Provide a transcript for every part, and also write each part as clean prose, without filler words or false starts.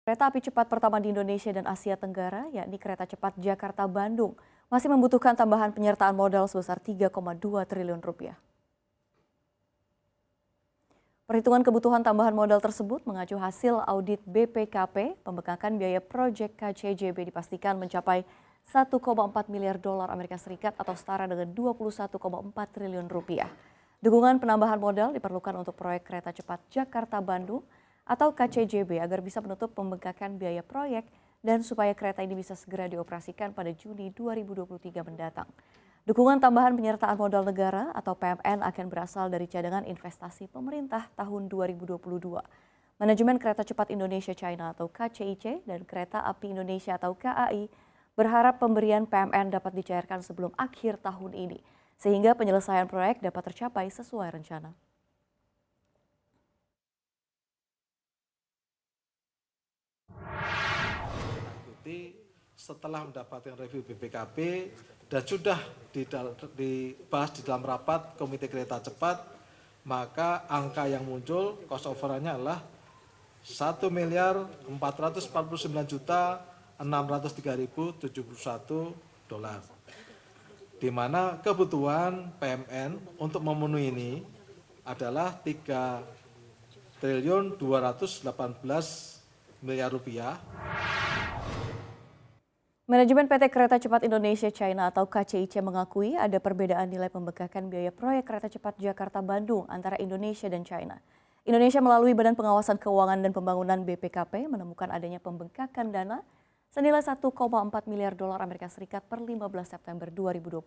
Kereta api cepat pertama di Indonesia dan Asia Tenggara, yakni kereta cepat Jakarta-Bandung, masih membutuhkan tambahan penyertaan modal sebesar 3,2 triliun rupiah. Perhitungan kebutuhan tambahan modal tersebut mengacu hasil audit BPKP, pembengkakan biaya proyek KCJB dipastikan mencapai 1,4 miliar dolar Amerika Serikat atau setara dengan 21,4 triliun rupiah. Dukungan penambahan modal diperlukan untuk proyek kereta cepat Jakarta-Bandung atau KCJB agar bisa menutup pembengkakan biaya proyek dan supaya kereta ini bisa segera dioperasikan pada Juni 2023 mendatang. Dukungan tambahan penyertaan modal negara atau PMN akan berasal dari cadangan investasi pemerintah tahun 2022. Manajemen Kereta Cepat Indonesia China atau KCIC dan Kereta Api Indonesia atau KAI berharap pemberian PMN dapat dicairkan sebelum akhir tahun ini, sehingga penyelesaian proyek dapat tercapai sesuai rencana. Setelah mendapatkan review BPKP dan sudah dibahas di dalam rapat Komite Kereta Cepat, maka angka yang muncul cost overrun-nya adalah 1.449.603.071 dolar. Di mana kebutuhan PMN untuk memenuhi ini adalah 3.218 miliar rupiah. Manajemen PT Kereta Cepat Indonesia China atau KCIC mengakui ada perbedaan nilai pembengkakan biaya proyek kereta cepat Jakarta-Bandung antara Indonesia dan China. Indonesia melalui Badan Pengawasan Keuangan dan Pembangunan BPKP menemukan adanya pembengkakan dana senilai 1,4 miliar dolar Amerika Serikat per 15 September 2022.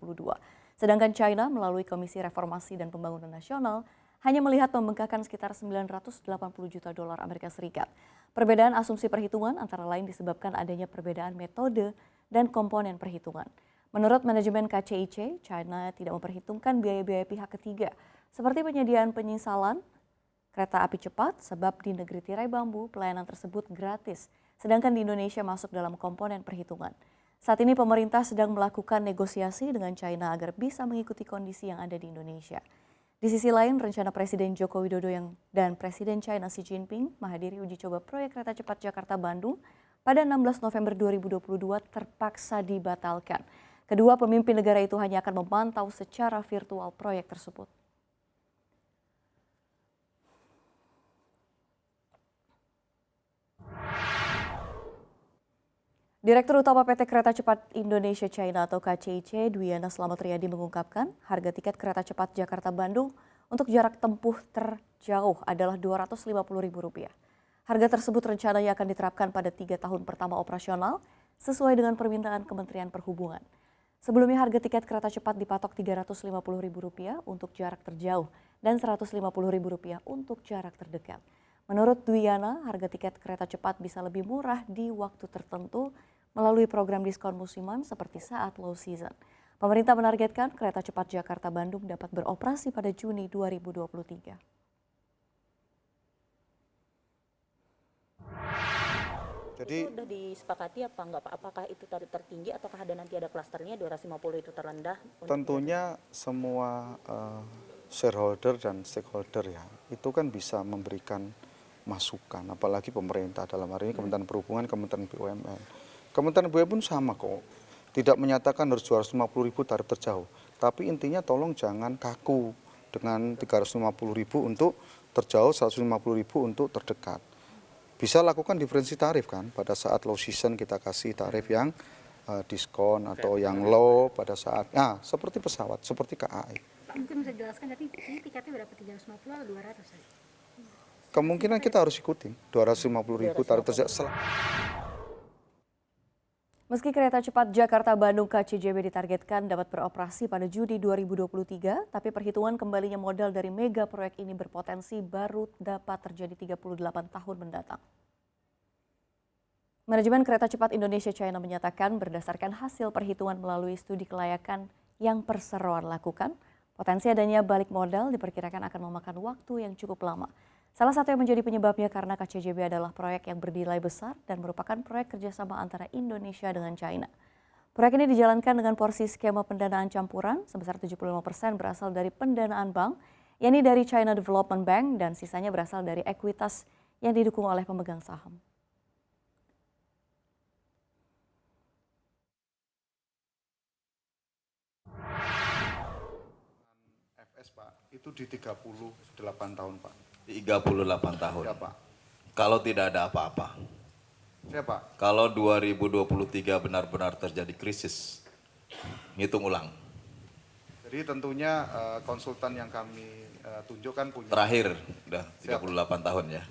Sedangkan China melalui Komisi Reformasi dan Pembangunan Nasional hanya melihat pembengkakan sekitar 980 juta dolar Amerika Serikat. Perbedaan asumsi perhitungan antara lain disebabkan adanya perbedaan metode dan komponen perhitungan. Menurut manajemen KCIC, China tidak memperhitungkan biaya-biaya pihak ketiga seperti penyediaan penyisalan kereta api cepat sebab di negeri tirai bambu pelayanan tersebut gratis, sedangkan di Indonesia masuk dalam komponen perhitungan. Saat ini pemerintah sedang melakukan negosiasi dengan China agar bisa mengikuti kondisi yang ada di Indonesia. Di sisi lain, rencana Presiden Joko Widodo dan Presiden China Xi Jinping menghadiri uji coba proyek kereta cepat Jakarta-Bandung pada 16 November 2022 terpaksa dibatalkan. Kedua pemimpin negara itu hanya akan memantau secara virtual proyek tersebut. Direktur Utama PT Kereta Cepat Indonesia China atau KCIC, Dwiana Slamet Riyadi mengungkapkan harga tiket kereta cepat Jakarta-Bandung untuk jarak tempuh terjauh adalah Rp250.000. Harga tersebut rencananya akan diterapkan pada 3 tahun pertama operasional sesuai dengan permintaan Kementerian Perhubungan. Sebelumnya harga tiket kereta cepat dipatok Rp350.000 untuk jarak terjauh dan Rp150.000 untuk jarak terdekat. Menurut Dwiana, harga tiket kereta cepat bisa lebih murah di waktu tertentu melalui program diskon musiman seperti saat low season. Pemerintah menargetkan kereta cepat Jakarta-Bandung dapat beroperasi pada Juni 2023. Jadi itu sudah disepakati apa enggak Pak? Apakah itu tarif tertinggi ataukah nanti ada klasternya 250 itu terendah? Tentunya semua shareholder dan stakeholder ya, itu kan bisa memberikan masukan, apalagi pemerintah dalam hari ini Kementerian Perhubungan, Kementerian BUMN. Kementerian BUMN pun sama kok, tidak menyatakan harus 250.000 tarif terjauh, tapi intinya tolong jangan kaku dengan 350.000 untuk terjauh, 150.000 untuk terdekat. Bisa lakukan diferensi tarif kan, pada saat low season kita kasih tarif yang diskon atau yang low pada saat, seperti pesawat, seperti KAI. Pak, mungkin bisa jelaskan tadi ini tiketnya berapa, 350 atau 200 ya? Kemungkinan kita harus ikutin 250.000 tarif terjauh. Meski kereta cepat Jakarta-Bandung KCJB ditargetkan dapat beroperasi pada Juni 2023, tapi perhitungan kembalinya modal dari mega proyek ini berpotensi baru dapat terjadi 38 tahun mendatang. Manajemen Kereta Cepat Indonesia China menyatakan berdasarkan hasil perhitungan melalui studi kelayakan yang perseroan lakukan, potensi adanya balik modal diperkirakan akan memakan waktu yang cukup lama. Salah satu yang menjadi penyebabnya karena KCJB adalah proyek yang bernilai besar dan merupakan proyek kerjasama antara Indonesia dengan China. Proyek ini dijalankan dengan porsi skema pendanaan campuran sebesar 75% berasal dari pendanaan bank, yakni dari China Development Bank, dan sisanya berasal dari ekuitas yang didukung oleh pemegang saham. Itu di 38 tahun, Pak. 38 tahun. Ya, Pak. Kalau tidak ada apa-apa. Ya, Pak. Kalau 2023 benar-benar terjadi krisis, ngitung ulang. Jadi tentunya konsultan yang kami tunjukkan punya Terakhir, udah 38 tahun ya.